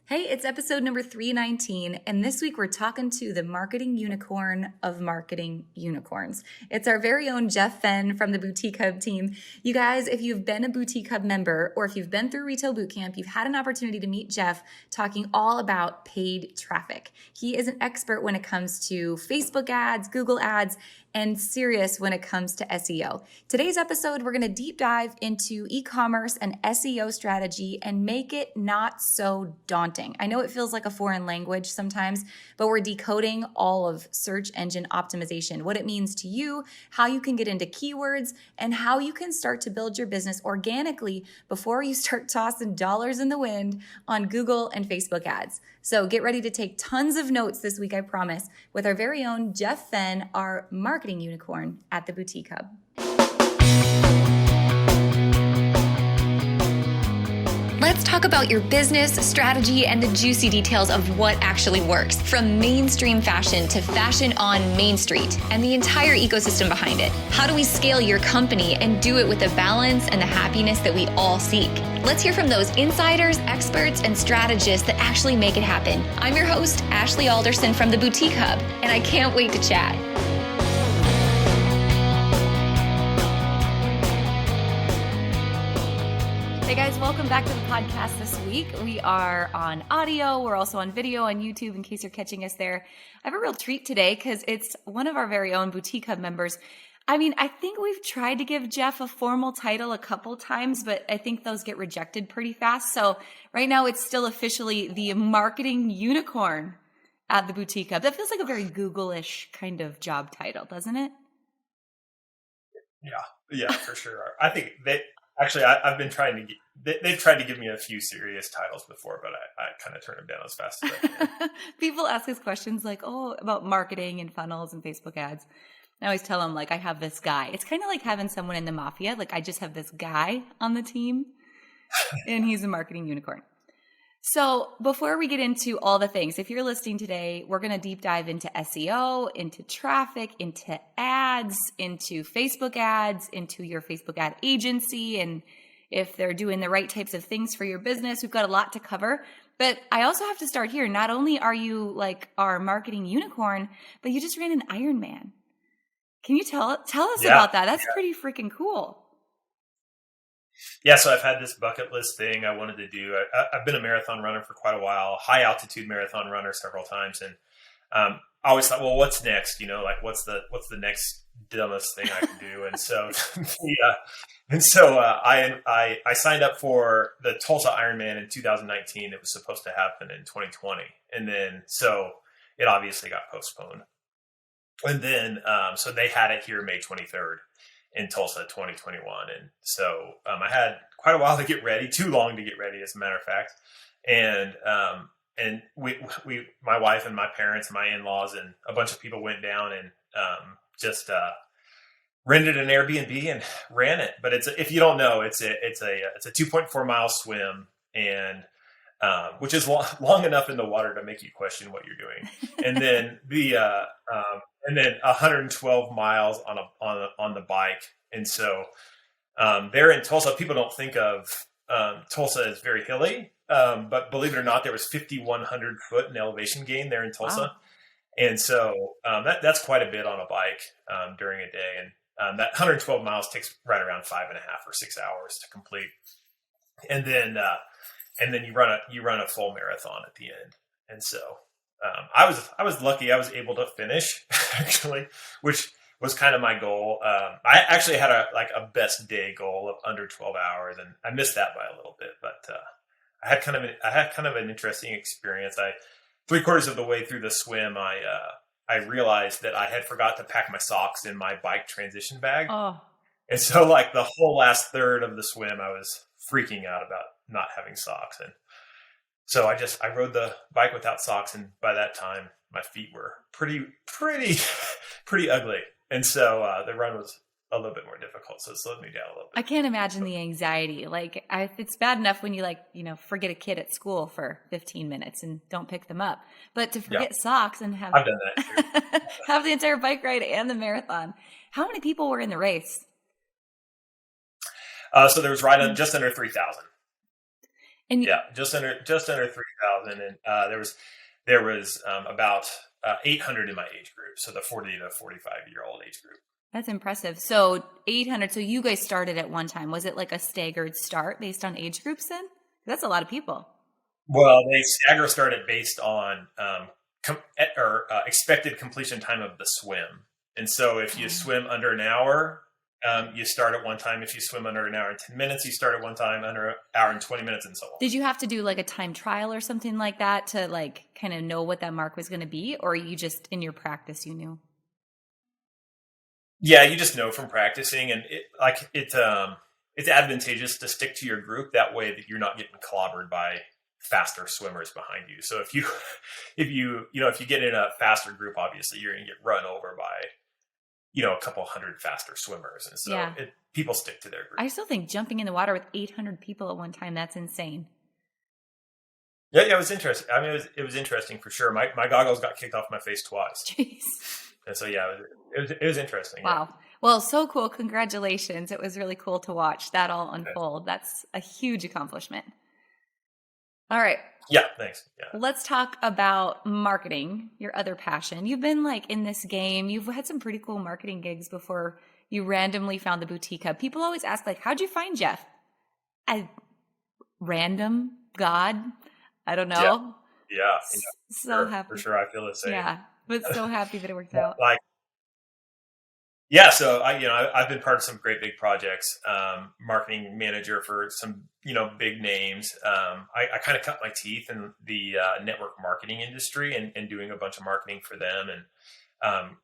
Hey, it's episode number 319, and this week we're talking to the marketing unicorn of marketing unicorns. It's our very own Jeff Fenn from the Boutique Hub team. You guys, if you've been a Boutique Hub member or if you've been through Retail Bootcamp, you've had an opportunity to meet Jeff talking all about paid traffic. He is an expert when it comes to Facebook ads, Google ads, and serious when it comes to SEO. Today's episode, we're going to deep dive into e-commerce and SEO strategy and make it not so daunting. I know it feels like a foreign language sometimes, but we're decoding all of search engine optimization, what it means to you, how you can get into keywords, and how you can start to build your business organically before you start tossing dollars in the wind on Google and Facebook ads. So get ready to take tons of notes this week, I promise, with our very own Jeff Fenn, our marketing unicorn at the Boutique Hub. Let's talk about your business, strategy, and the juicy details of what actually works, from mainstream fashion to fashion on Main Street, and the entire ecosystem behind it. How do we scale your company and do it with the balance and the happiness that we all seek? Let's hear from those insiders, experts, and strategists that actually make it happen. I'm your host, Ashley Alderson from the Boutique Hub, and I can't wait to chat. Hey guys, welcome back to the podcast this week. We are on audio. We're also on video on YouTube in case you're catching us there. I have a real treat today because it's one of our very own Boutique Hub members. I mean, I think we've tried to give Jeff a formal title a couple times, but I think those get rejected pretty fast. So right now it's still officially the marketing unicorn at the Boutique Hub. That feels like a very Google-ish kind of job title, doesn't it? Yeah, for sure. I think actually, I've been trying to they've tried to give me a few serious titles before, but I kind of turn them down as fast as I can. People ask us questions like, about marketing and funnels and Facebook ads. I always tell them, I have this guy. It's kind of like having someone in the mafia. I just have this guy on the team, and he's a marketing unicorn. So before we get into all the things, if you're listening today, we're going to deep dive into SEO, into traffic, into ads, into Facebook ads, into your Facebook ad agency, and if they're doing the right types of things for your business. We've got a lot to cover. But I also have to start here. Not only are you our marketing unicorn, but you just ran an Ironman. Can you tell us about that? That's pretty freaking cool. Yeah, so I've had this bucket list thing I wanted to do. I've been a marathon runner for quite a while, high altitude marathon runner several times, and I always thought, well, what's next? What's the next dumbest thing I can do? And so, I signed up for the Tulsa Ironman in 2019. It was supposed to happen in 2020, and then so it obviously got postponed. And then so they had it here May 23rd. In Tulsa 2021. And so I had quite a while to get ready, too long to get ready, as a matter of fact. And we my wife and my parents and my in-laws and a bunch of people went down and just rented an Airbnb and ran it. But if you don't know, it's a 2.4 mile swim, and which is long enough in the water to make you question what you're doing. And then and then 112 miles on the bike. And so there in Tulsa, people don't think of Tulsa as very hilly, but believe it or not, there was 5,100 foot in elevation gain there in Tulsa. Wow. And so that's quite a bit on a bike during a day. And that 112 miles takes right around 5.5 or 6 hours to complete. And then you run a full marathon at the end. And so I was lucky. I was able to finish actually, which was kind of my goal. I actually had a best day goal of under 12 hours, and I missed that by a little bit. But I had kind of an interesting experience. 3/4 of the way through the swim, I realized that I had forgot to pack my socks in my bike transition bag. Oh. And so the whole last third of the swim, I was freaking out about not having socks. And so I rode the bike without socks. And by that time, my feet were pretty ugly. And so the run was a little bit more difficult. So it slowed me down a little bit. I can't imagine the anxiety. It's bad enough when you forget a kid at school for 15 minutes and don't pick them up, but to forget socks and have, I've done that too. have the entire bike ride and the marathon. How many people were in the race? So there was just under 3,000. And Yeah, just under 3,000, and there was about 800 in my age group, so the 40 to 45-year-old age group. that's impressive. So 800. So you guys started at one time. Was it like a staggered start based on age groups then? That's a lot of people. Well, they stagger started based on expected completion time of the swim. And so if you swim under an hour, you start at one time. If you swim under an hour and 10 minutes, you start at one time, under an hour and 20 minutes, and so on. Did you have to do like a time trial or something like that to like kind of know what that mark was going to be? Or you just in your practice, you knew? Yeah, you just know from practicing, and it's advantageous to stick to your group. That way that you're not getting clobbered by faster swimmers behind you. So if you get in a faster group, obviously you're going to get run over by, a couple hundred faster swimmers. And so people stick to their group. I still think jumping in the water with 800 people at one time, that's insane. Yeah, it was interesting. I mean, it was interesting for sure. My goggles got kicked off my face twice. Jeez. And so, it was interesting. Wow. Yeah. Well, so cool. Congratulations. It was really cool to watch that all unfold. Okay. That's a huge accomplishment. All right. Yeah, thanks. Yeah. Let's talk about marketing, your other passion. You've been like in this game. You've had some pretty cool marketing gigs before you randomly found the Boutique Hub. People always ask like, how'd you find Jeff? Random? God? I don't know. Yeah. So happy. For sure. I feel the same. Yeah. But so happy that it worked out. So I've been part of some great big projects, marketing manager for some, big names. I kind of cut my teeth in the network marketing industry and doing a bunch of marketing for them, and,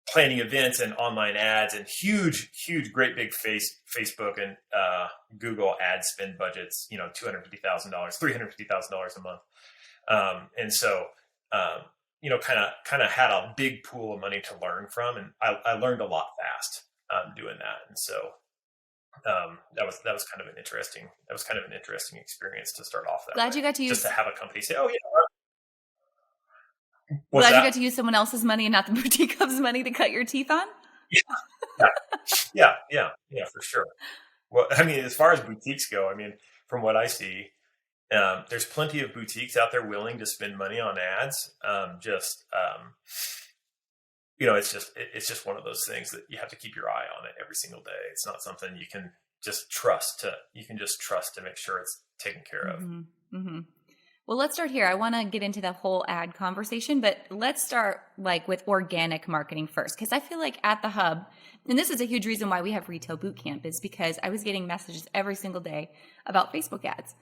planning events and online ads and huge, great big Facebook and Google ad spend budgets, $250,000, $350,000 a month. And so, kind of had a big pool of money to learn from, and I learned a lot fast doing that. And so that was kind of an interesting experience to start off. Glad you got to use, just to have a company say, "Oh yeah." Glad you got to use someone else's money and not the Boutique Hub's money to cut your teeth on. Yeah, for sure. Well, I mean, as far as boutiques go, I mean, from what I see, there's plenty of boutiques out there willing to spend money on ads. It's just one of those things that you have to keep your eye on it every single day. It's not something you can just trust to make sure it's taken care of. Mm-hmm. Mm-hmm. Well, let's start here. I want to get into the whole ad conversation, but let's start like with organic marketing first, because I feel like at the Hub, and this is a huge reason why we have Retail Bootcamp, is because I was getting messages every single day about Facebook ads.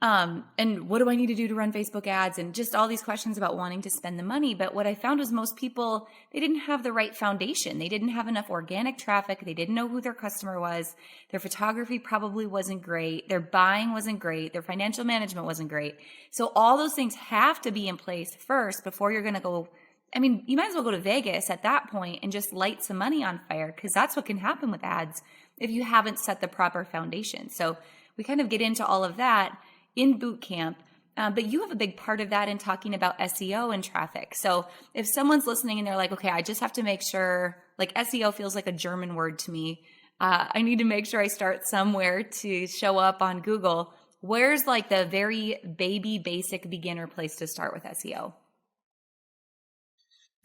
And what do I need to do to run Facebook ads? And just all these questions about wanting to spend the money. But what I found was most people, they didn't have the right foundation. They didn't have enough organic traffic. They didn't know who their customer was. Their photography probably wasn't great. Their buying wasn't great. Their financial management wasn't great. So all those things have to be in place first before you're going to go. I mean, you might as well go to Vegas at that point and just light some money on fire, because that's what can happen with ads if you haven't set the proper foundation. So we kind of get into all of that in boot camp, but you have a big part of that in talking about SEO and traffic. So if someone's listening and they're like, okay, I just have to make sure, like SEO feels like a German word to me. I need to make sure I start somewhere to show up on Google. Where's like the very baby basic beginner place to start with SEO?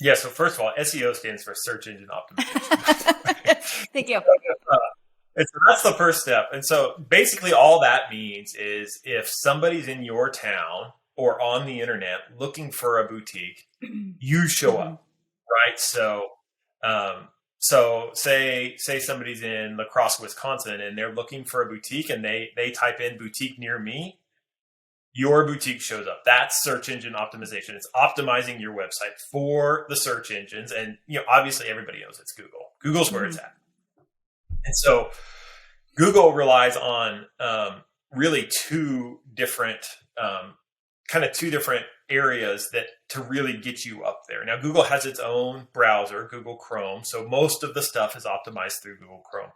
Yeah. So first of all, SEO stands for search engine optimization. Thank you. So that's the first step. And so basically all that means is if somebody's in your town or on the internet looking for a boutique, you show up, right? So say somebody's in La Crosse, Wisconsin, and they're looking for a boutique, and they type in boutique near me, your boutique shows up. That's search engine optimization. It's optimizing your website for the search engines. And obviously everybody knows it's Google. Google's where it's at. And so Google relies on really two different areas that to really get you up there. Now, Google has its own browser, Google Chrome. So most of the stuff is optimized through Google Chrome.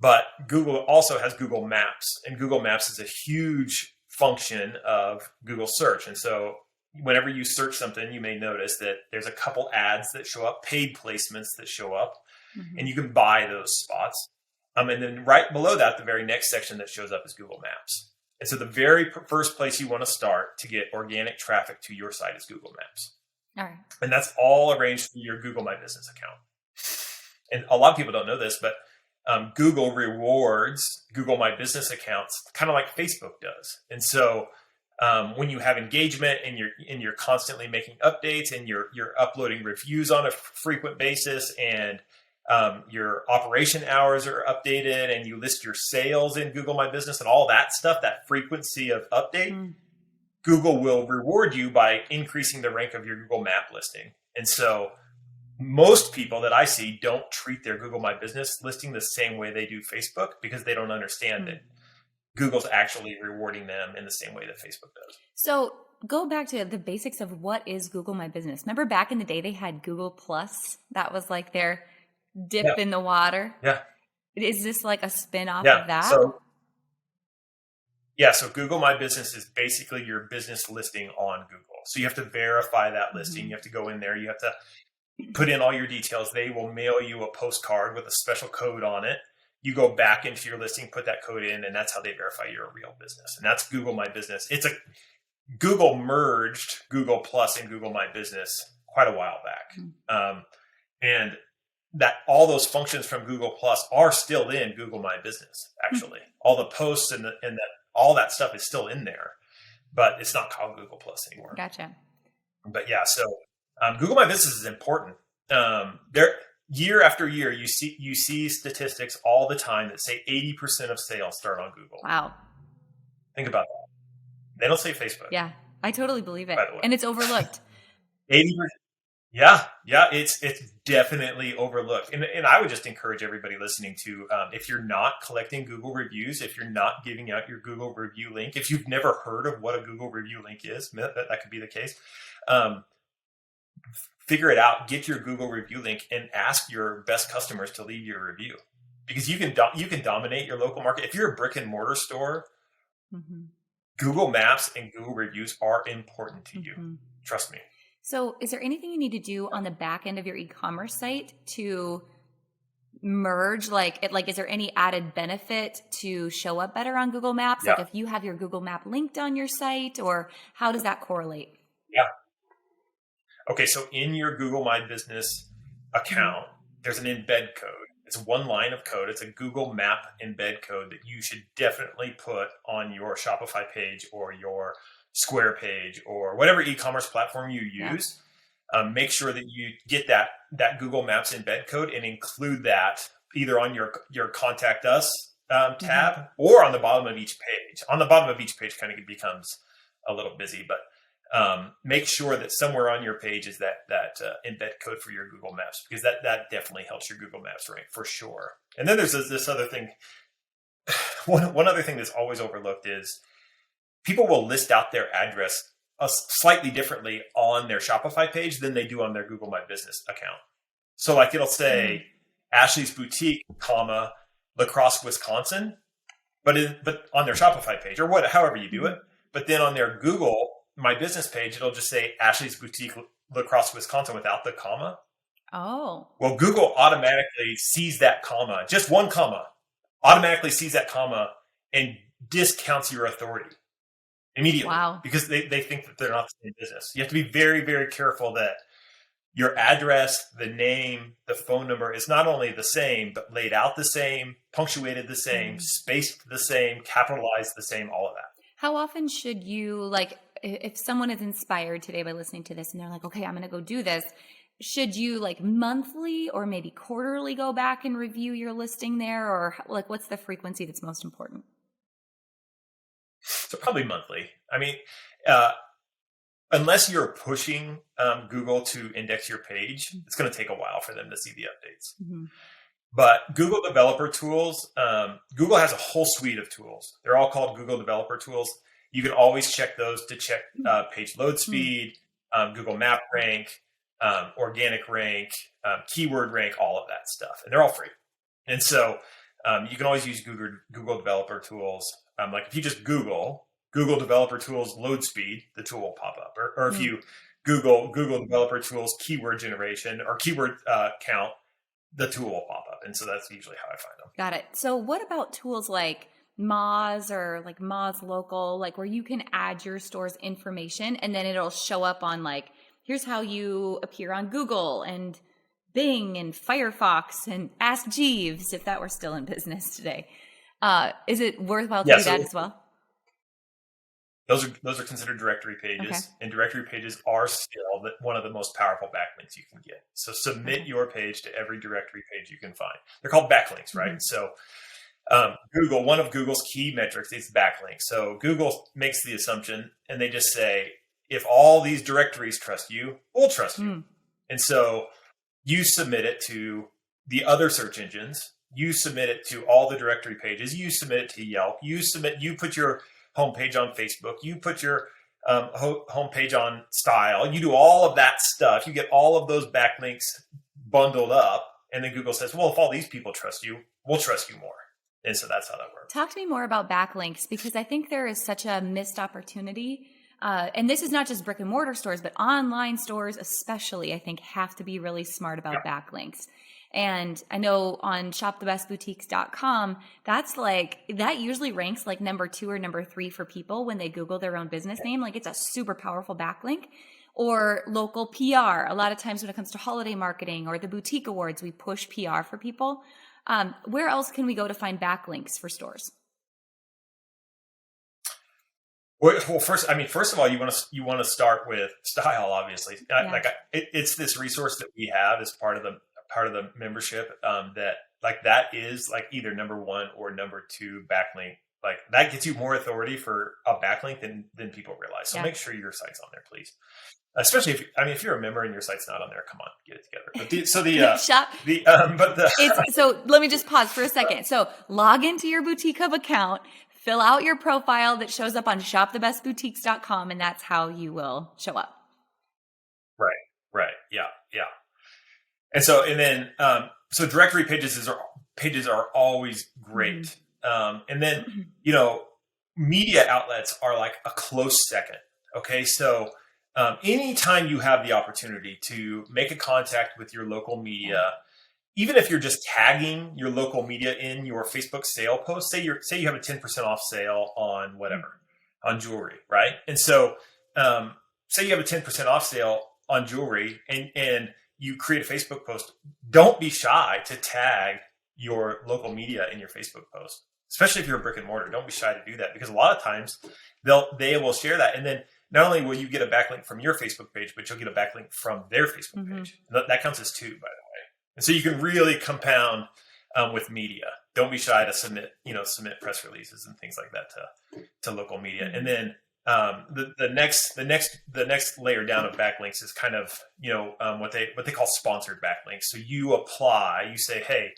But Google also has Google Maps, and Google Maps is a huge function of Google search. And so whenever you search something, you may notice that there's a couple ads that show up, paid placements that show up. Mm-hmm. And you can buy those spots. And then right below that, the very next section that shows up is Google Maps. And so the very first place you want to start to get organic traffic to your site is Google Maps. All right. And that's all arranged through your Google My Business account. And a lot of people don't know this, but Google rewards Google My Business accounts kind of like Facebook does. And so when you have engagement and you're constantly making updates and you're uploading reviews on a frequent basis, and your operation hours are updated, and you list your sales in Google My Business and all that stuff, that frequency of update, Google will reward you by increasing the rank of your Google Map listing. And so most people that I see don't treat their Google My Business listing the same way they do Facebook, because they don't understand that Google's actually rewarding them in the same way that Facebook does. So go back to the basics of what is Google My Business. Remember back in the day, they had Google Plus. That was like their dip in the water. Yeah. Is this like a spin-off of that? So Google My Business is basically your business listing on Google. So you have to verify that listing. You have to go in there. You have to put in all your details. They will mail you a postcard with a special code on it. You go back into your listing, put that code in, and that's how they verify you're a real business. And that's Google My Business. Google merged Google Plus and Google My Business quite a while back. And that all those functions from Google Plus are still in Google My Business, actually. All the posts and all that stuff is still in there, but it's not called Google Plus anymore. Gotcha. But yeah, so Google My Business is important. Year after year, you see statistics all the time that say 80% of sales start on Google. Wow. Think about that. They don't say Facebook. Yeah, I totally believe it. By the way. And it's overlooked. 80%. Yeah, it's definitely overlooked. And I would just encourage everybody listening to, if you're not collecting Google reviews, if you're not giving out your Google review link, if you've never heard of what a Google review link is, that could be the case. Figure it out, get your Google review link, and ask your best customers to leave your review, because you can dominate your local market. If you're a brick and mortar store, Google Maps and Google reviews are important to you. Trust me. So is there anything you need to do on the back end of your e-commerce site to merge? Is there any added benefit to show up better on Google Maps? Yeah. Like if you have your Google Map linked on your site, or how does that correlate? Yeah. Okay. So in your Google My Business account, there's an embed code. It's one line of code. It's a Google Map embed code that you should definitely put on your Shopify page or your Square page or whatever e-commerce platform you use. Make sure that you get that Google Maps embed code and include that either on your Contact Us tab or on the bottom of each page. On the bottom of each page kind of becomes a little busy, but make sure that somewhere on your page is that embed code for your Google Maps, because that definitely helps your Google Maps rank for sure. And then there's this other thing. One other thing that's always overlooked is people will list out their address slightly differently on their Shopify page than they do on their Google My Business account. So like it'll say Ashley's Boutique, La Crosse, Wisconsin, but on their Shopify page or however you do it. But then on their Google My Business page, it'll just say Ashley's Boutique, La Crosse, Wisconsin without the comma. Oh. Well, Google automatically sees that comma, just one comma, automatically sees that comma and discounts your authority immediately. Wow. Because they think that they're not the same business. You have to be very, very careful that your address, the name, the phone number is not only the same, but laid out the same, punctuated the same, spaced the same, capitalized the same, all of that. How often should you, if someone is inspired today by listening to this and they're like, okay, I'm going to go do this, should you monthly or maybe quarterly go back and review your listing there? Or what's the frequency that's most important? So probably monthly. I mean, unless you're pushing Google to index your page, it's going to take a while for them to see the updates. But Google Developer Tools, Google has a whole suite of tools. They're all called Google Developer Tools. You can always check those to check page load speed, Google Map rank, organic rank, keyword rank, all of that stuff. And they're all free. And so you can always use Google Developer Tools. If you just Google Developer Tools load speed, the tool will pop up. Or if you Google Developer Tools keyword generation or keyword count, the tool will pop up. And so that's usually how I find them. Got it. So what about tools like Moz or like Moz Local, like where you can add your store's information and then it'll show up on like, here's how you appear on Google and Bing and Firefox and Ask Jeeves, if that were still in business today. Is it worthwhile to do that as well? Those are considered directory pages, okay. And directory pages are still one of the most powerful backlinks you can get. So submit your page to every directory page you can find. They're called backlinks, right? So Google, one of Google's key metrics is backlinks. So Google makes the assumption, and they just say, if all these directories trust you, we'll trust you. And so you submit it to the other search engines. You submit it to all the directory pages. You submit it to Yelp. You put your homepage on Facebook. You put your homepage on Style. You do all of that stuff. You get all of those backlinks bundled up. And then Google says, well, if all these people trust you, we'll trust you more. And so that's how that works. Talk to me more about backlinks, because I think there is such a missed opportunity. And this is not just brick and mortar stores, but online stores especially, I think, have to be really smart about backlinks. And I know on shopthebestboutiques.com, that usually ranks like number 2 or number 3 for people when they Google their own business name. Like it's a super powerful backlink. Or local PR. A lot of times when it comes to holiday marketing or the boutique awards, we push PR for people. Where else can we go to find backlinks for stores? Well, first of all, you want to start with Style, obviously. It's this resource that we have as part of the membership that is like either number 1 or number 2 backlink. Like that gets you more authority for a backlink than people realize. So make sure your site's on there, please. Especially if you're a member and your site's not on there, come on, get it together. But so let me just pause for a second. So log into your Boutique Hub account, fill out your profile that shows up on shopthebestboutiques.com, and that's how you will show up. Right. Yeah. And so directory pages are always great. And then, media outlets are like a close second. Okay. So, anytime you have the opportunity to make a contact with your local media, even if you're just tagging your local media in your Facebook sale post, say you have a 10% off sale on whatever, on jewelry, right? And so, say you have a 10% off sale on jewelry and you create a Facebook post, don't be shy to tag your local media in your Facebook post, especially if you're a brick and mortar. Don't be shy to do that, because a lot of times they will share that. And then not only will you get a backlink from your Facebook page, but you'll get a backlink from their Facebook page. That counts as 2, by the way. And so you can really compound with media. Don't be shy to submit press releases and things like that to local media. And then the next layer down of backlinks is kind of what they call sponsored backlinks. So you apply, you say, hey,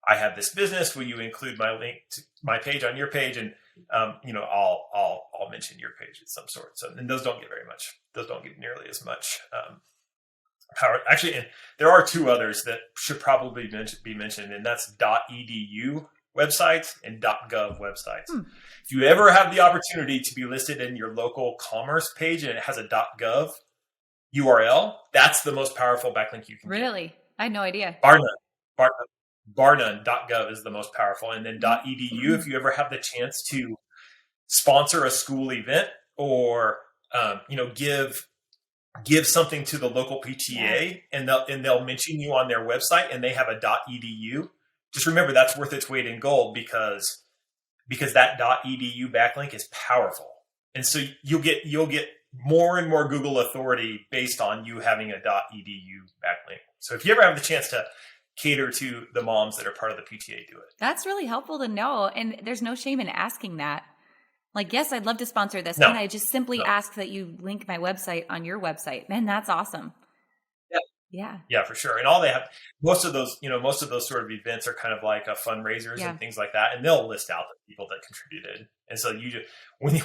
I have this business. Will you include my link to my page on your page? And I'll mention your page of some sort. So, and those don't get very much. Those don't get nearly as much power. Actually, and there are 2 others that should probably be mentioned, and that's .edu websites and .gov websites. If you ever have the opportunity to be listed in your local commerce page and it has a .gov URL, that's the most powerful backlink you can get. Really? I had no idea. Bar none, .gov is the most powerful. And then .edu, if you ever have the chance to sponsor a school event or, give something to the local PTA and they'll mention you on their website and they have a .edu, just remember that's worth its weight in gold because that .edu backlink is powerful. And so you'll get more and more Google authority based on you having a .edu backlink. So if you ever have the chance to cater to the moms that are part of the PTA, do it. That's really helpful to know. And there's no shame in asking that. Like, yes, I'd love to sponsor this. No. And I just simply ask that you link my website on your website. Man, that's awesome. Yeah, for sure. And all they have, most of those sort of events are kind of like fundraisers and things like that. And they'll list out the people that contributed. And so when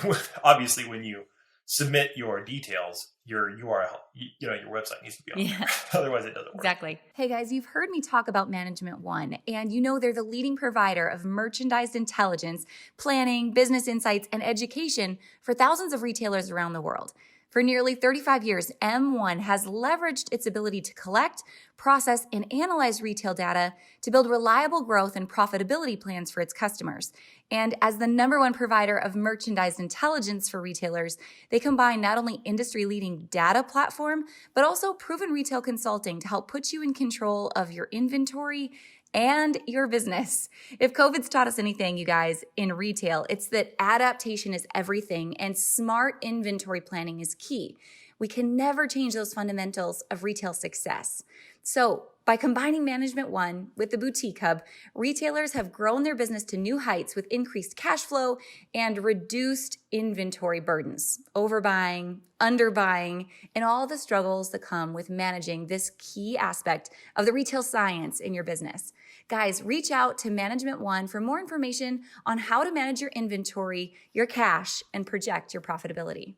you submit your details, your URL, your website needs to be on there. Otherwise it doesn't work. Exactly. Hey guys, you've heard me talk about Management One, and they're the leading provider of merchandise intelligence, planning, business insights, and education for thousands of retailers around the world. For nearly 35 years, M1 has leveraged its ability to collect, process, and analyze retail data to build reliable growth and profitability plans for its customers. And as the #1 provider of merchandise intelligence for retailers, they combine not only industry-leading data platform, but also proven retail consulting to help put you in control of your inventory and your business. If COVID's taught us anything, you guys, in retail, it's that adaptation is everything and smart inventory planning is key. We can never change those fundamentals of retail success. So by combining Management One with the Boutique Hub, retailers have grown their business to new heights with increased cash flow and reduced inventory burdens, overbuying, underbuying, and all the struggles that come with managing this key aspect of the retail science in your business. Guys, reach out to Management One for more information on how to manage your inventory, your cash, and project your profitability.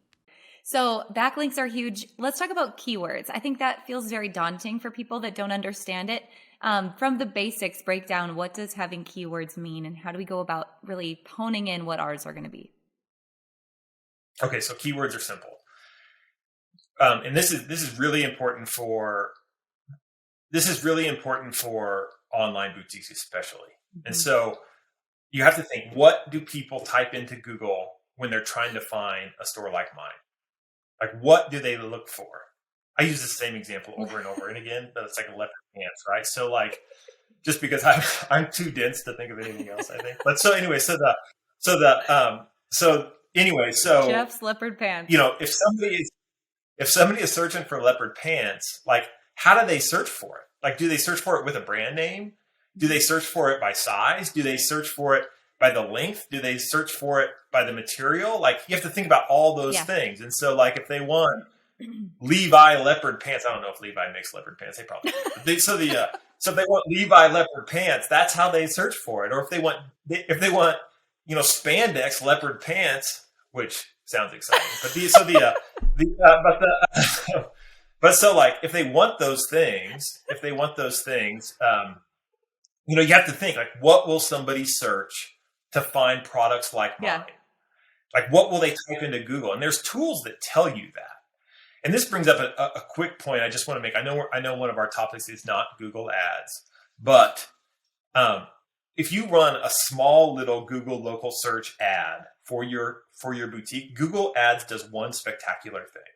So backlinks are huge. Let's talk about keywords. I think that feels very daunting for people that don't understand it. From the basics, break down what does having keywords mean and how do we go about really honing in what ours are going to be? Okay, so keywords are simple. And this is really important for online boutiques especially. Mm-hmm. And so you have to think, what do people type into Google when they're trying to find a store like mine? Like, what do they look for? I use the same example over and over and again, but it's like a leopard pants, right? So like, just because I'm too dense to think of anything else, I think. But so anyway, so Jeff's leopard pants. You know, if somebody is searching for leopard pants, like, how do they search for it? Like, do they search for it with a brand name? Do they search for it by size? Do they search for it by the length? Do they search for it by the material? Like, you have to think about all those things. And so, like, if they want Levi leopard pants, I don't know if Levi makes leopard pants. They probably do. So if they want Levi leopard pants, that's how they search for it. Or if they want spandex leopard pants, which sounds exciting, but if they want those things, you have to think, like, what will somebody search to find products like mine? Yeah. Like, what will they type into Google? And there's tools that tell you that. And this brings up a quick point I just want to make. I know one of our topics is not Google Ads, but if you run a small little Google local search ad for your boutique, Google Ads does one spectacular thing,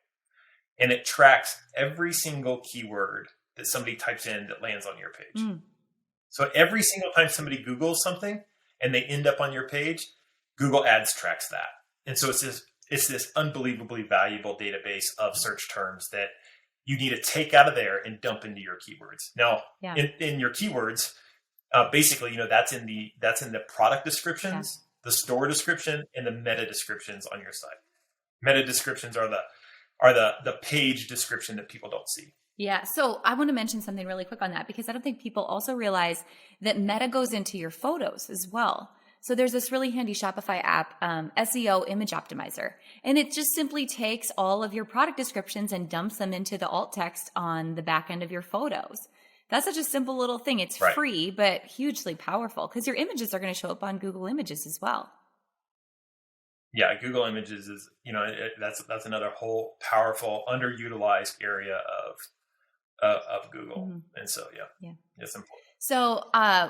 and it tracks every single keyword that somebody types in that lands on your page. Mm. So every single time somebody Googles something and they end up on your page, Google Ads tracks that. And so it's this unbelievably valuable database of search terms that you need to take out of there and dump into your keywords. Now, in your keywords, basically, that's in the product descriptions, the store description, and the meta descriptions on your site. Meta descriptions are the page description that people don't see. Yeah. So I want to mention something really quick on that, because I don't think people also realize that meta goes into your photos as well. So there's this really handy Shopify app, SEO Image Optimizer, and it just simply takes all of your product descriptions and dumps them into the alt text on the back end of your photos. That's such a simple little thing. It's free, but hugely powerful, because your images are going to show up on Google Images as well. Yeah, Google Images is, that's another whole powerful, underutilized area of Google. Mm-hmm. And so, it's important. So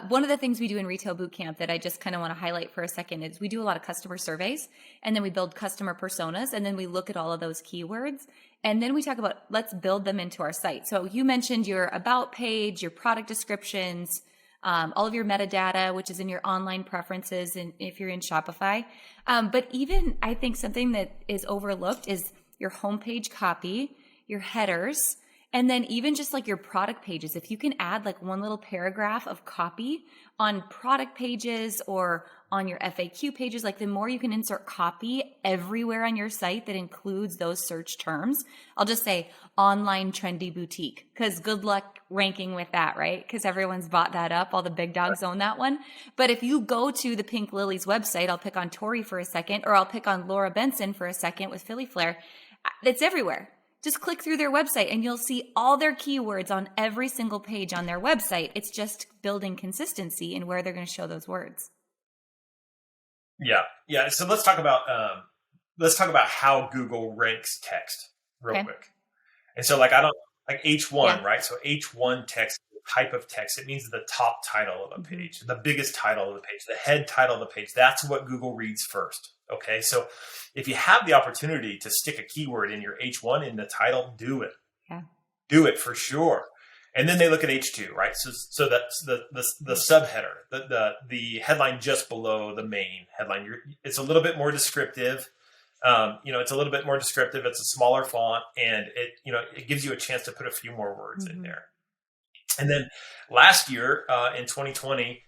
one of the things we do in Retail Bootcamp that I just kind of want to highlight for a second is we do a lot of customer surveys, and then we build customer personas, and then we look at all of those keywords, and then we talk about, let's build them into our site. So you mentioned your about page, your product descriptions, all of your metadata, which is in your online preferences, and if you're in Shopify. But even I think something that is overlooked is your homepage copy, your headers, and then even just like your product pages. If you can add like one little paragraph of copy on product pages or on your FAQ pages, like the more you can insert copy everywhere on your site that includes those search terms. I'll just say online trendy boutique, because good luck ranking with that, right? Because everyone's bought that up. All the big dogs own that one. But if you go to the Pink Lilies website, I'll pick on Tori for a second, or I'll pick on Laura Benson for a second with Philly Flair. It's everywhere. Just click through their website and you'll see all their keywords on every single page on their website. It's just building consistency in where they're going to show those words. Yeah. So let's talk about how Google ranks text. real Okay. quick. And so like, I don't like H1, Yeah. right? So H1 text, type of text, it means the top title of a page, the biggest title of the page, the head title of the page. That's what Google reads first. Okay. So if you have the opportunity to stick a keyword in your H1 in the title, do it. Yeah. Do it for sure. And then they look at H2, right? So that's the subheader, the headline just below the main headline. It's a little bit more descriptive. It's a little bit more descriptive. It's a smaller font, and it gives you a chance to put a few more words in there. And then last year, in 2020,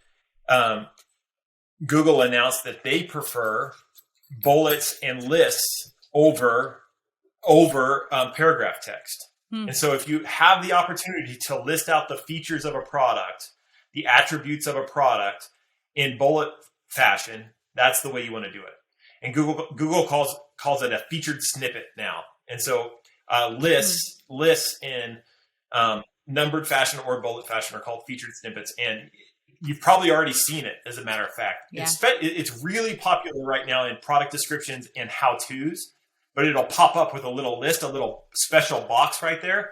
Google announced that they prefer bullets and lists over paragraph text. And so if you have the opportunity to list out the features of a product, the attributes of a product in bullet fashion, that's the way you want to do it. And Google calls it a featured snippet now. And so lists in numbered fashion or bullet fashion are called featured snippets. And you've probably already seen it, as a matter of fact. Yeah. It's really popular right now in product descriptions and how-tos, but it'll pop up with a little list, a little special box right there.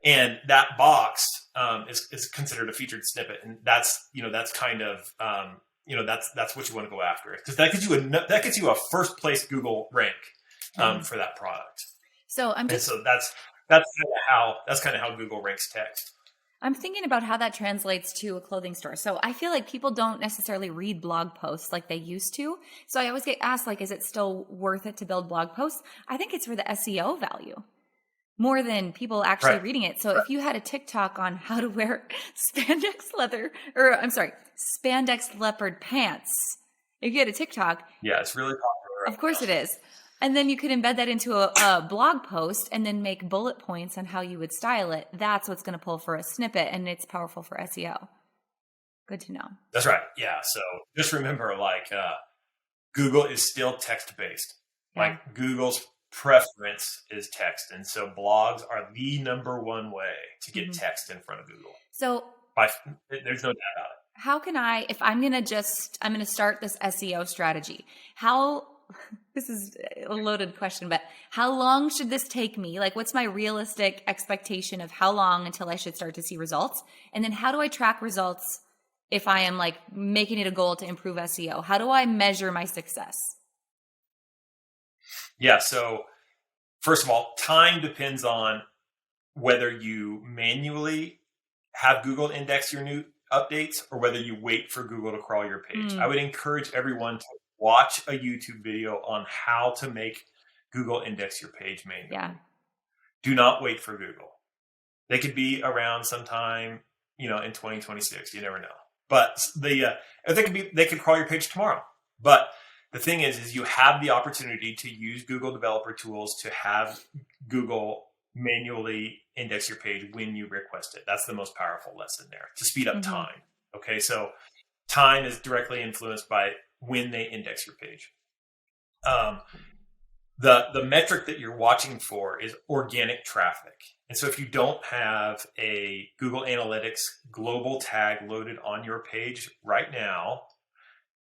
And that box is considered a featured snippet. And that's kind of, that's what you want to go after, because that gets you a first place Google rank for that product. So that's kind of how Google ranks text. I'm thinking about how that translates to a clothing store. So I feel like people don't necessarily read blog posts like they used to. So I always get asked, like, is it still worth it to build blog posts? I think it's for the SEO value more than people actually reading it. So if you had a TikTok on how to wear spandex leopard pants, if you had a TikTok. Yeah, it's really popular. Of course it is. And then you could embed that into a blog post and then make bullet points on how you would style it. That's what's going to pull for a snippet, and it's powerful for SEO. Good to know. That's right. Yeah. So just remember, Google is still text-based. Yeah. Like, Google's preference is text. And so blogs are the number one way to get text in front of Google. So there's no doubt about it. How can if I'm going to start this SEO strategy, this is a loaded question, but how long should this take me? Like, what's my realistic expectation of how long until I should start to see results? And then how do I track results if I am making it a goal to improve SEO? How do I measure my success? Yeah. So first of all, time depends on whether you manually have Google index your new updates or whether you wait for Google to crawl your page. I would encourage everyone to watch a YouTube video on how to make Google index your page manually. Yeah. Do not wait for Google. They could be around sometime, in 2026. You never know. But they could crawl your page tomorrow. But the thing is you have the opportunity to use Google developer tools to have Google manually index your page when you request it. That's the most powerful lesson there, to speed up time. Okay, so time is directly influenced by when they index your page. The metric that you're watching for is organic traffic. And so if you don't have a Google Analytics global tag loaded on your page right now,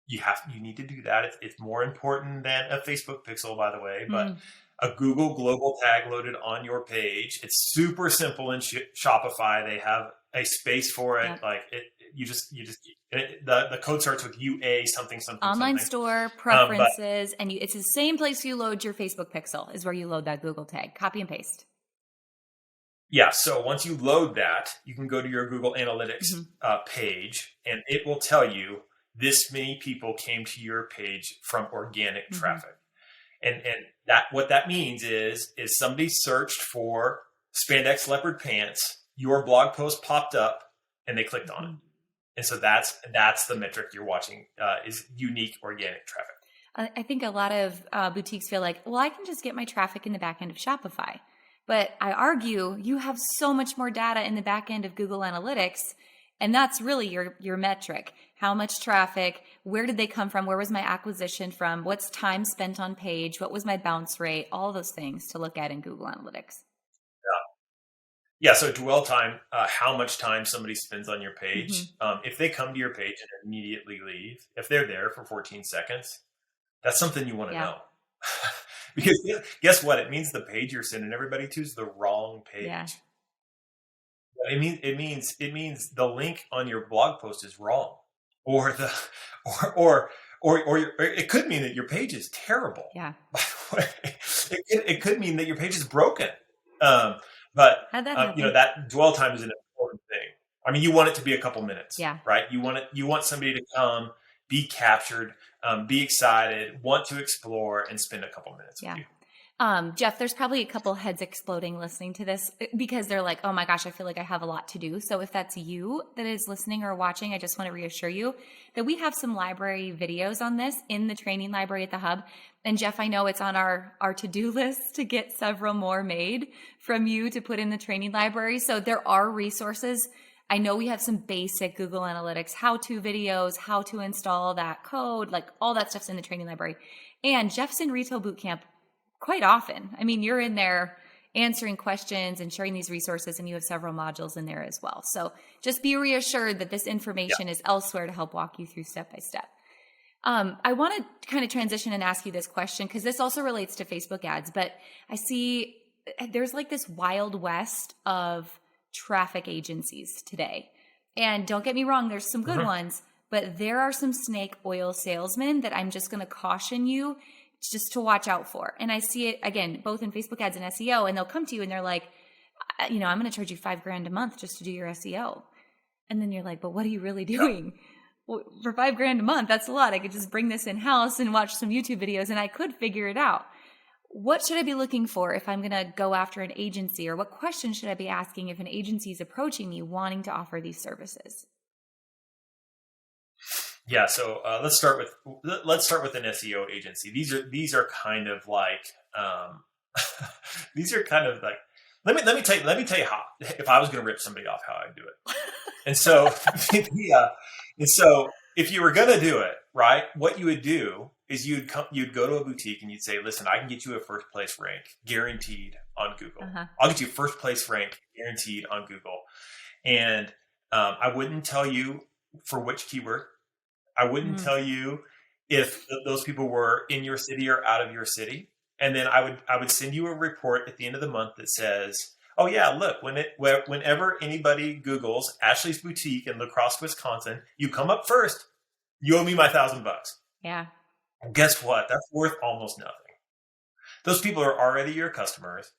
you need to do that. It's more important than a Facebook pixel, by the way, but a Google global tag loaded on your page. It's super simple in Shopify. They have a space for it. Yep. The code starts with UA something. Online store preferences, and it's the same place you load your Facebook pixel is where you load that Google tag. Copy and paste. Yeah. So once you load that, you can go to your Google Analytics page, and it will tell you this many people came to your page from organic traffic. And that what that means is somebody searched for spandex leopard pants, your blog post popped up, and they clicked on it. And so that's the metric you're watching, is unique organic traffic. I think a lot of boutiques feel like, well, I can just get my traffic in the back end of Shopify. But I argue you have so much more data in the back end of Google Analytics, and that's really your metric. How much traffic? Where did they come from? Where was my acquisition from? What's time spent on page? What was my bounce rate? All those things to look at in Google Analytics. Yeah. So dwell time, how much time somebody spends on your page. If they come to your page and immediately leave, if they're there for 14 seconds, that's something you want to know. Because guess what? It means the page you're sending everybody to is the wrong page. Yeah. It means the link on your blog post is wrong, or or it could mean that your page is terrible. Yeah. It could mean that your page is broken. But How'd that happen? that dwell time is an important thing. I mean, you want it to be a couple minutes, Yeah. right? You want somebody to come, be captured, be excited, want to explore, and spend a couple minutes with you. Jeff, there's probably a couple heads exploding listening to this because they're like, oh my gosh, I feel like I have a lot to do. So if that's you that is listening or watching, I just want to reassure you that we have some library videos on this in the training library at the Hub. And Jeff, I know it's on our to-do list to get several more made from you to put in the training library. So there are resources. I know we have some basic Google Analytics how-to videos, how to install that code, like all that stuff's in the training library. And Jeff's in Retail Bootcamp quite often. I mean, you're in there answering questions and sharing these resources, and you have several modules in there as well. So just be reassured that this information is elsewhere to help walk you through step by step. I want to kind of transition and ask you this question because this also relates to Facebook ads, but I see there's like this wild west of traffic agencies today. And don't get me wrong, there's some good ones, but there are some snake oil salesmen that I'm just going to caution you just to watch out for. And I see it again, both in Facebook ads and SEO, and they'll come to you and they're like, I'm going to charge you $5,000 a month just to do your SEO. And then you're like, but what are you really doing? Well, for $5,000 a month? That's a lot. I could just bring this in house and watch some YouTube videos and I could figure it out. What should I be looking for if I'm going to go after an agency, or what questions should I be asking if an agency is approaching me wanting to offer these services? Yeah, so let's start with an SEO agency. These are kind of like these are kind of like let me tell you how, if I was going to rip somebody off, how I'd do it. And so if you were going to do it right, what you would do is you'd go to a boutique and you'd say, listen, I can get you a first place rank guaranteed on Google. I'll get you a first place rank guaranteed on Google, and I wouldn't tell you for which keyword. I wouldn't tell you if those people were in your city or out of your city. And then I would send you a report at the end of the month that says, oh yeah, look, whenever anybody Googles Ashley's Boutique in La Crosse, Wisconsin, you come up first, you owe me my $1,000. Yeah. And guess what? That's worth almost nothing. Those people are already your customers.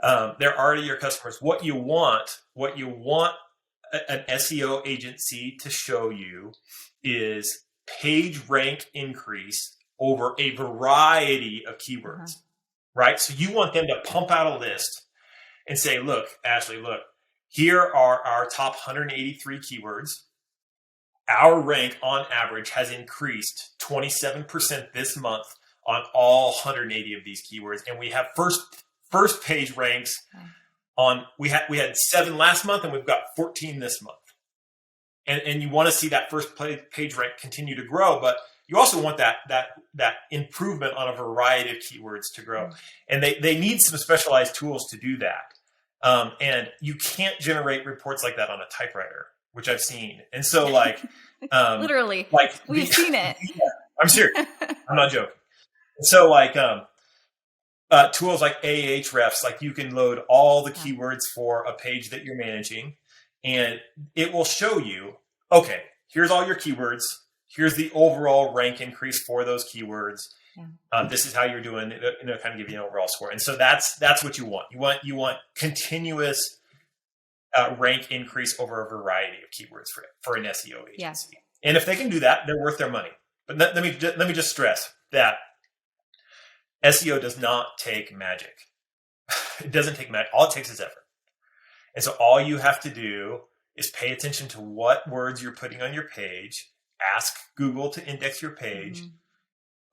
They're already your customers. What you want an SEO agency to show you is page rank increase over a variety of keywords, right? So you want them to pump out a list and say, look, Ashley, look, here are our top 183 keywords. Our rank on average has increased 27% this month on all 180 of these keywords. And we have first page ranks on, we had 7 last month and we've got 14 this month. And you want to see that first page rank continue to grow, but you also want that improvement on a variety of keywords to grow. And they need some specialized tools to do that. And you can't generate reports like that on a typewriter, which I've seen. And so literally, like we've seen it. Yeah, I'm serious. I'm not joking. So tools like Ahrefs, like you can load all the keywords for a page that you're managing, and it will show you, okay, here's all your keywords. Here's the overall rank increase for those keywords. Yeah. This is how you're doing. It'll kind of give you an overall score. And so that's what you want. You want continuous rank increase over a variety of keywords for an SEO agency. Yeah. And if they can do that, they're worth their money. But let me just stress that SEO does not take magic. It doesn't take magic. All it takes is effort. And so all you have to do is pay attention to what words you're putting on your page, ask Google to index your page,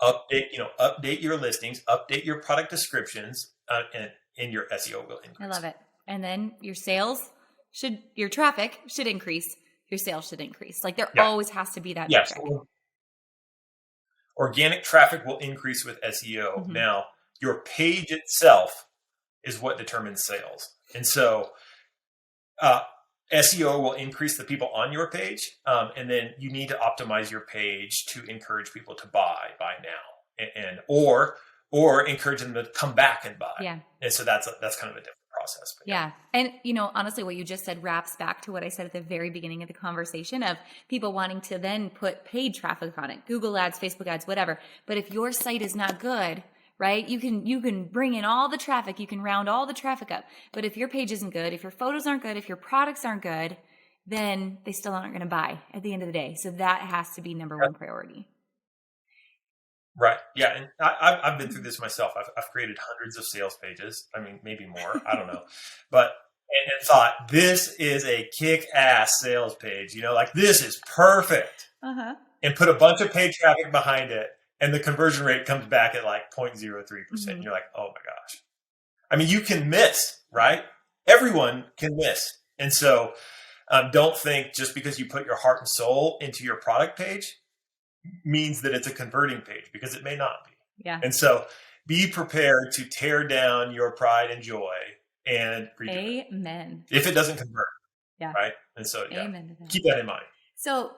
update your listings, update your product descriptions, and your SEO will increase. I love it. And then your traffic should increase. Your sales should increase. Like there always has to be that metric. So organic traffic will increase with SEO. Now, your page itself is what determines sales. And so SEO will increase the people on your page, and then you need to optimize your page to encourage people to buy now, or or encourage them to come back and buy. Yeah. And so that's kind of a different process. But yeah. And, honestly, what you just said wraps back to what I said at the very beginning of the conversation of people wanting to then put paid traffic on it, Google ads, Facebook ads, whatever. But if your site is not good, right, you can bring in all the traffic, you can round all the traffic up. But if your page isn't good, if your photos aren't good, if your products aren't good, then they still aren't going to buy at the end of the day. So that has to be number one priority. Right. Yeah. And I've been through this myself. I've created hundreds of sales pages. I mean, maybe more. I don't know. But and thought, this is a kick-ass sales page. Like, this is perfect. Uh-huh. And put a bunch of paid traffic behind it. And the conversion rate comes back at like 0.03%. And you're like, oh my gosh. I mean, you can miss, right? Everyone can miss. And so don't think just because you put your heart and soul into your product page means that it's a converting page, because it may not be. Yeah. And so be prepared to tear down your pride and joy and redo Amen. it if it doesn't convert. Yeah. Right. And so Amen. Keep that in mind. So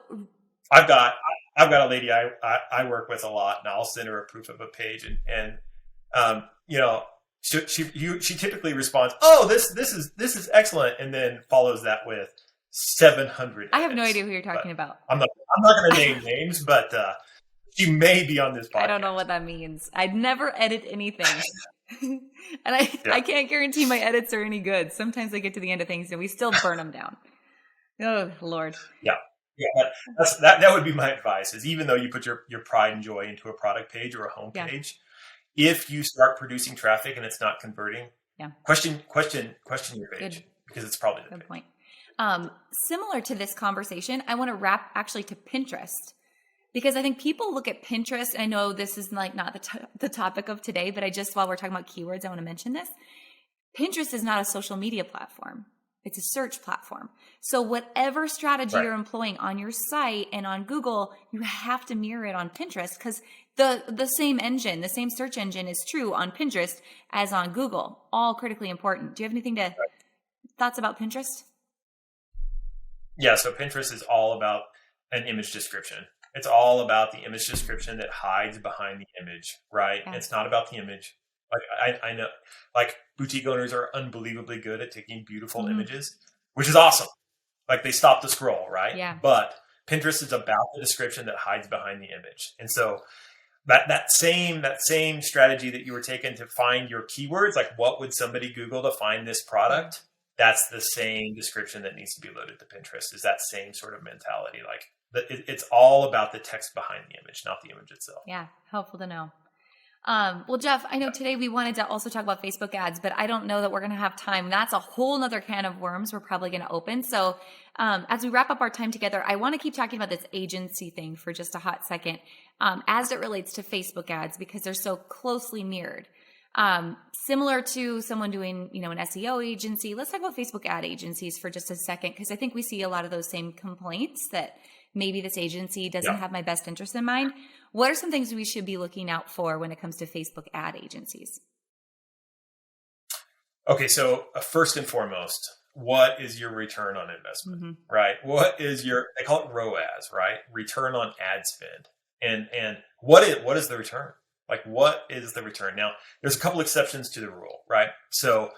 I've got a lady I work with a lot, and I'll send her a proof of a page, and she typically responds, "Oh, this is excellent," and then follows that with 700. I have no idea who you're talking about. I'm not going to name names, but she may be on this podcast. I don't know what that means. I'd never edit anything. And I can't guarantee my edits are any good. Sometimes I get to the end of things and we still burn them down. Oh, Lord. Yeah. Yeah, that would be my advice, is even though you put your pride and joy into a product page or a home page, if you start producing traffic and it's not converting, question your page, because it's probably the good point. Similar to this conversation, I want to wrap actually to Pinterest, because I think people look at Pinterest. I know this is like not the topic of today, but while we're talking about keywords, I want to mention this. Pinterest is not a social media platform. It's a search platform. So whatever strategy you're employing on your site and on Google, you have to mirror it on Pinterest, because the same engine, the same search engine is true on Pinterest as on Google. All critically important. Do you have thoughts about Pinterest? Yeah, so Pinterest is all about an image description. It's all about the image description that hides behind the image, right? Yeah. It's not about the image. Like I know, like, boutique owners are unbelievably good at taking beautiful images, which is awesome. Like, they stop the scroll, right? Yeah. But Pinterest is about the description that hides behind the image. And so that same strategy that you were taking to find your keywords, like what would somebody Google to find this product? That's the same description that needs to be loaded to Pinterest, is that same sort of mentality. Like, it's all about the text behind the image, not the image itself. Yeah. Helpful to know. Well, Jeff, I know today we wanted to also talk about Facebook ads, but I don't know that we're going to have time. That's a whole nother can of worms we're probably going to open. So as we wrap up our time together, I want to keep talking about this agency thing for just a hot second, as it relates to Facebook ads, because they're so closely mirrored. Similar to someone doing, an SEO agency, let's talk about Facebook ad agencies for just a second, because I think we see a lot of those same complaints that maybe this agency doesn't have my best interest in mind. What are some things we should be looking out for when it comes to Facebook ad agencies? Okay, so first and foremost, what is your return on investment, right? What is they call it ROAS, right? Return on ad spend. And what is the return? Like, what is the return? Now, there's a couple exceptions to the rule, right? So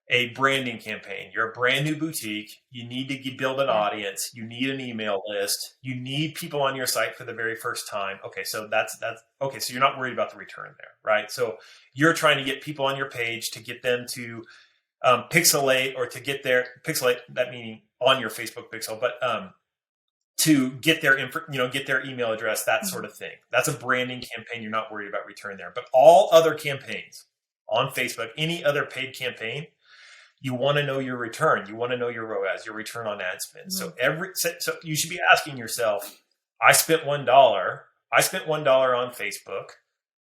a branding campaign, you're a brand new boutique, you need to build an audience, you need an email list, you need people on your site for the very first time. Okay, so that's okay. So you're not worried about the return there, right? So you're trying to get people on your page to get them to pixelate, or to get pixelate, that meaning on your Facebook pixel, but to get their get their email address, that sort of thing. That's a branding campaign. You're not worried about return there. But all other campaigns on Facebook, any other paid campaign, you want to know your return. You want to know your ROAS, your return on ad spend. So you should be asking yourself, I spent $1 on Facebook.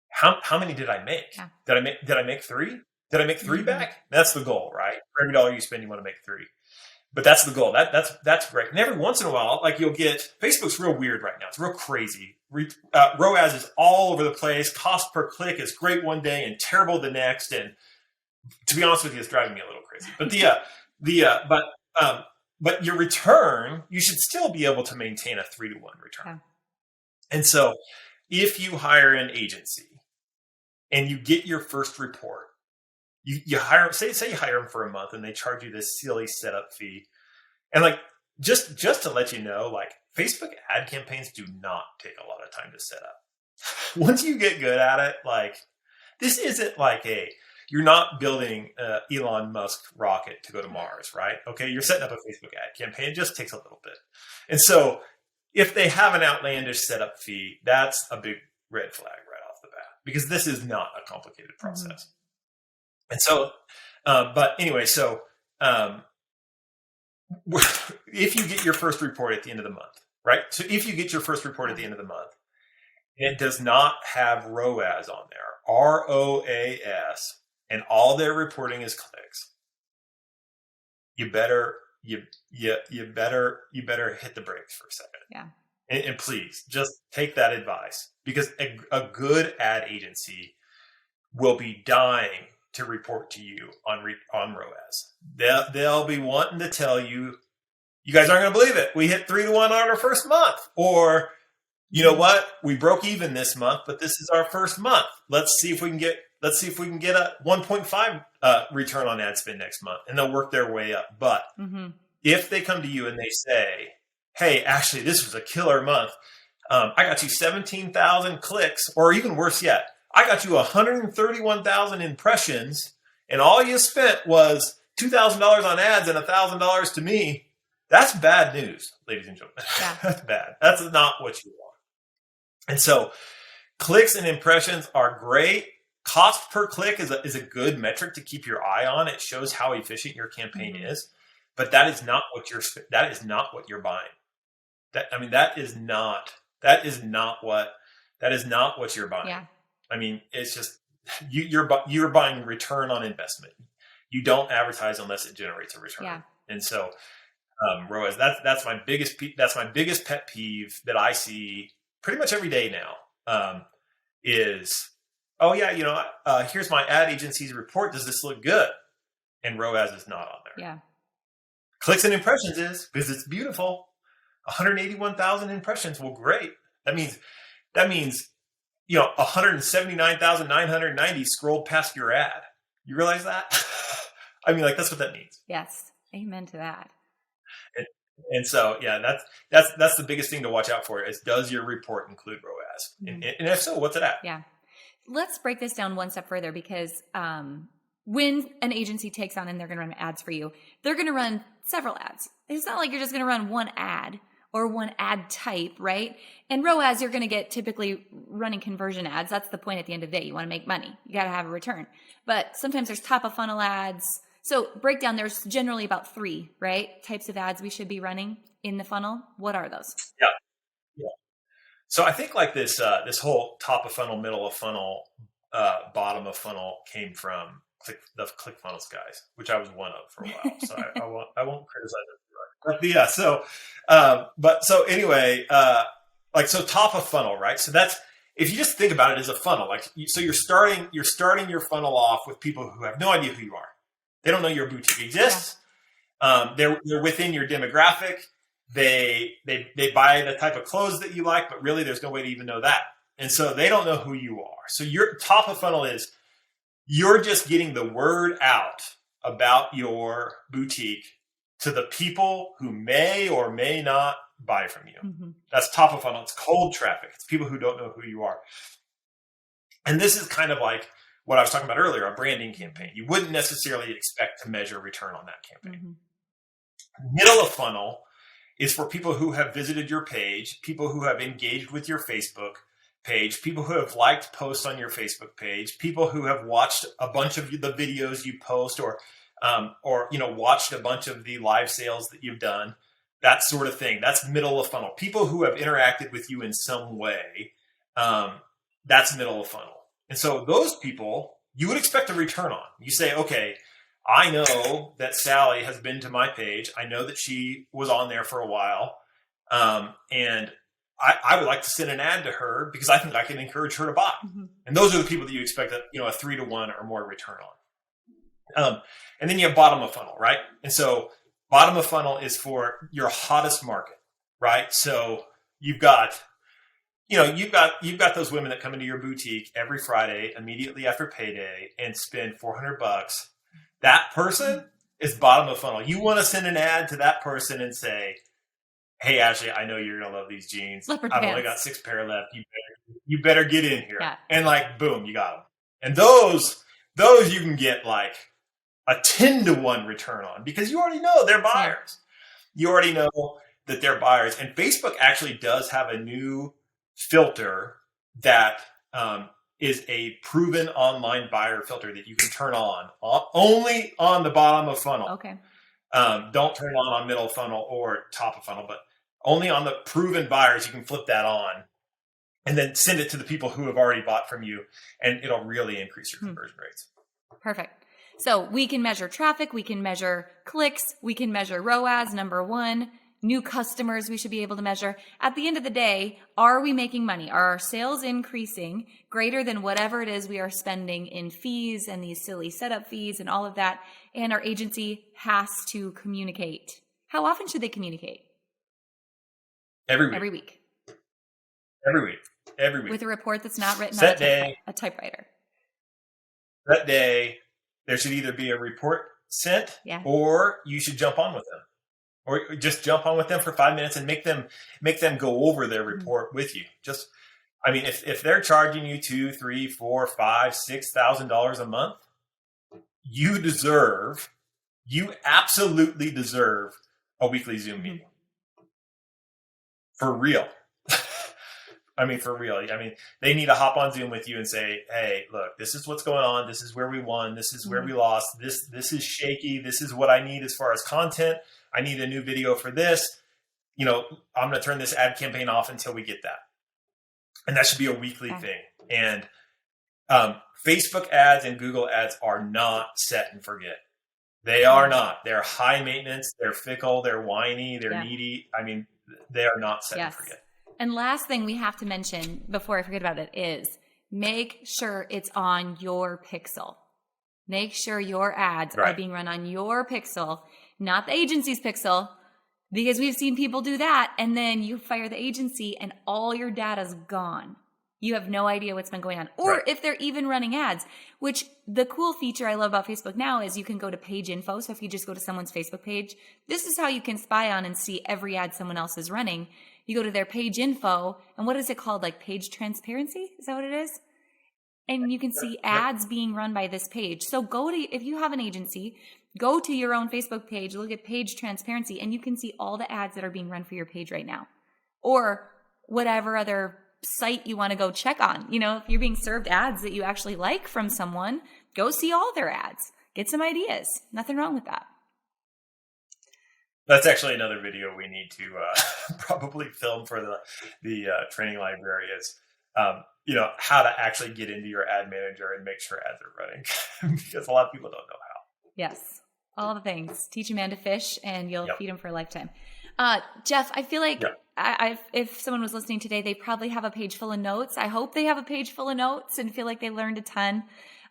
How many did I make? Yeah. Did I make 3? Did I make 3 back? That's the goal, right? For every dollar you spend, you want to make 3. But that's the goal. That's great. And every once in a while, like, you'll get, Facebook's real weird right now. It's real crazy. ROAS is all over the place. Cost per click is great one day and terrible the next. And to be honest with you, it's driving me a little crazy. But but your return, you should still be able to maintain a 3-to-1 return. Yeah. And so if you hire an agency, and you get your first report, you hire, say you hire them for a month and they charge you this silly setup fee. And like, just to let you know, like Facebook ad campaigns do not take a lot of time to set up. Once you get good at it, like this isn't like you're not building Elon Musk rocket to go to Mars, right? Okay, you're setting up a Facebook ad campaign. It just takes a little bit. And so if they have an outlandish setup fee, that's a big red flag right off the bat, because this is not a complicated process. Mm-hmm. And so, but anyway, so if you get your first report at the end of the month, right? So if you get your first report at the end of the month, and it does not have ROAS on there, ROAS, and all they're reporting is clicks, you better hit the brakes for a second. Yeah. And please just take that advice, because a good ad agency will be dying to report to you on ROAS. They'll be wanting to tell you, you guys aren't going to believe it, we hit 3 to 1 on our first month, or you know what, we broke even this month, but this is our first month. Let's see if we can get a 1.5 return on ad spend next month, and they'll work their way up. But if they come to you and they say, hey, actually, this was a killer month. I got you 17,000 clicks, or even worse yet, I got you 131,000 impressions, and all you spent was $2,000 on ads and $1,000 to me. That's bad news, ladies and gentlemen. Yeah. That's bad. That's not what you want. And so clicks and impressions are great. Cost per click is a good metric to keep your eye on. It shows how efficient your campaign is, but that is not what you're buying. That is not what you're buying. Yeah. I mean, it's just you're buying return on investment. You don't advertise unless it generates a return. Yeah. And so ROAS, that's my biggest pet peeve that I see pretty much every day now, is, oh yeah, here's my ad agency's report. Does this look good? And ROAS is not on there. Yeah. Clicks and impressions is, because it's beautiful. 181,000 impressions. Well, great. That means 179,990 scrolled past your ad. You realize that? I mean, like, that's what that means. Yes. Amen to that. And so, yeah, that's the biggest thing to watch out for is, does your report include ROAS? Mm-hmm. And if so, what's it at? Yeah. Let's break this down one step further, because when an agency takes on and they're going to run ads for you, they're going to run several ads. It's not like you're just going to run one ad or one ad type, right? And ROAS, you're going to get typically running conversion ads. That's the point at the end of the day. You want to make money. You got to have a return. But sometimes there's top of funnel ads. So breakdown, there's generally about 3, right, types of ads we should be running in the funnel. What are those? Yeah. So I think like this whole top of funnel, middle of funnel, bottom of funnel came from the ClickFunnels guys, which I was one of for a while. So I won't criticize it. But yeah, so anyway, so top of funnel, right? So that's, if you just think about it as a funnel, so you're starting your funnel off with people who have no idea who you are. They don't know your boutique exists. Yeah. They're within your demographic. They buy the type of clothes that you like, but really there's no way to even know that. And so they don't know who you are. So your top of funnel is, you're just getting the word out about your boutique to the people who may or may not buy from you. Mm-hmm. That's top of funnel. It's cold traffic. It's people who don't know who you are. And this is kind of like what I was talking about earlier, a branding campaign. You wouldn't necessarily expect to measure return on that campaign. Mm-hmm. Middle of funnel is for people who have visited your page, people who have engaged with your Facebook page, people who have liked posts on your Facebook page, people who have watched a bunch of the videos you post, or watched a bunch of the live sales that you've done, that sort of thing. That's middle of funnel. People who have interacted with you in some way, that's middle of funnel. And so those people, you would expect a return on. You say, okay, I know that Sally has been to my page. I know that she was on there for a while. And I would like to send an ad to her because I think I can encourage her to buy. Mm-hmm. And those are the people that you expect a 3 to 1 or more return on. And then you have bottom of funnel, right? And so bottom of funnel is for your hottest market, right? So you've got you've got those women that come into your boutique every Friday immediately after payday and spend $400. That person is bottom of funnel. You want to send an ad to that person and say, hey, Ashley, I know you're going to love these jeans. I've only got 6 pair left. You better get in here. Yeah. And like, boom, you got them. And those you can get like a 10-to-1 return on because you already know they're buyers. Yeah. You already know that they're buyers. And Facebook actually does have a new filter that is a proven online buyer filter that you can turn on only on the bottom of funnel. Okay. Don't turn it on middle of funnel or top of funnel, but only on the proven buyers. You can flip that on and then send it to the people who have already bought from you, and it'll really increase your conversion rates. Perfect. So we can measure traffic, we can measure clicks, we can measure ROAS, number one. New customers we should be able to measure. At the end of the day, are we making money? Are our sales increasing greater than whatever it is we are spending in fees and these silly setup fees and all of that? And our agency has to communicate. How often should they communicate? Every week. Every week. Every week. Every week. With a report that's not written Set on day. a typewriter. That day, there should either be a report sent or you should jump on with them. Or just jump on with them for 5 minutes and make them go over their report with you. Just, I mean, if they're charging you $2,000, $3,000, $4,000, $5,000, $6,000 a month, you absolutely deserve a weekly Zoom meeting. For real. I mean, for real. I mean, they need to hop on Zoom with you and say, hey, look, this is what's going on. This is where we won. This is where we lost. This is shaky. This is what I need as far as content. I need a new video for this. I'm going to turn this ad campaign off until we get that. And that should be a weekly thing. And Facebook ads and Google ads are not set and forget. They are not. They're high maintenance. They're fickle. They're whiny. They're needy. I mean, they are not set and forget. And last thing we have to mention before I forget about it is make sure it's on your pixel. Make sure your ads are being run on your pixel, not the agency's pixel, because we've seen people do that. And then you fire the agency and all your data's gone. You have no idea what's been going on. Or if they're even running ads, which the cool feature I love about Facebook now is you can go to page info. So if you just go to someone's Facebook page, this is how you can spy on and see every ad someone else is running. You go to their page info, and what is it called? Like page transparency? Is that what it is? And you can see ads being run by this page. So if you have an agency, go to your own Facebook page, look at page transparency, and you can see all the ads that are being run for your page right now. Or whatever other site you want to go check on. If you're being served ads that you actually like from someone, go see all their ads. Get some ideas. Nothing wrong with that. That's actually another video we need to probably film for the training library is, how to actually get into your ad manager and make sure ads are running because a lot of people don't know how. Yes. All the things. Teach a man to fish and you'll feed him for a lifetime. Jeff, I feel like if someone was listening today, they probably have a page full of notes. I hope they have a page full of notes and feel like they learned a ton.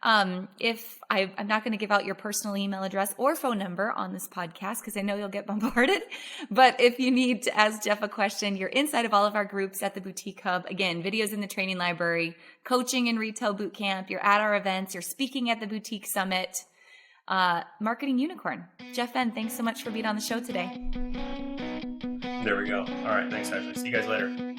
I'm not going to give out your personal email address or phone number on this podcast because I know you'll get bombarded. But if you need to ask Jeff a question, you're inside of all of our groups at the Boutique Hub. Again, videos in the training library, coaching and retail boot camp. You're at our events. You're speaking at the Boutique Summit. Marketing Unicorn. Jeff Fenn, thanks so much for being on the show today. There we go. All right. Thanks, Ashley. See you guys later.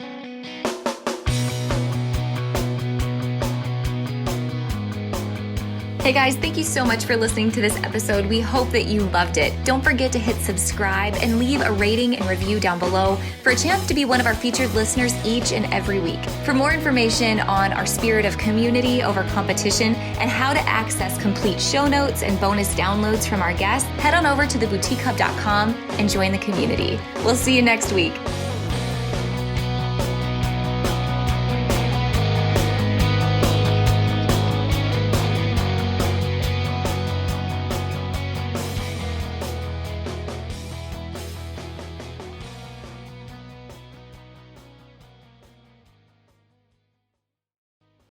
Hey guys, thank you so much for listening to this episode. We hope that you loved it. Don't forget to hit subscribe and leave a rating and review down below for a chance to be one of our featured listeners each and every week. For more information on our spirit of community over competition and how to access complete show notes and bonus downloads from our guests, head on over to theboutiquehub.com and join the community. We'll see you next week.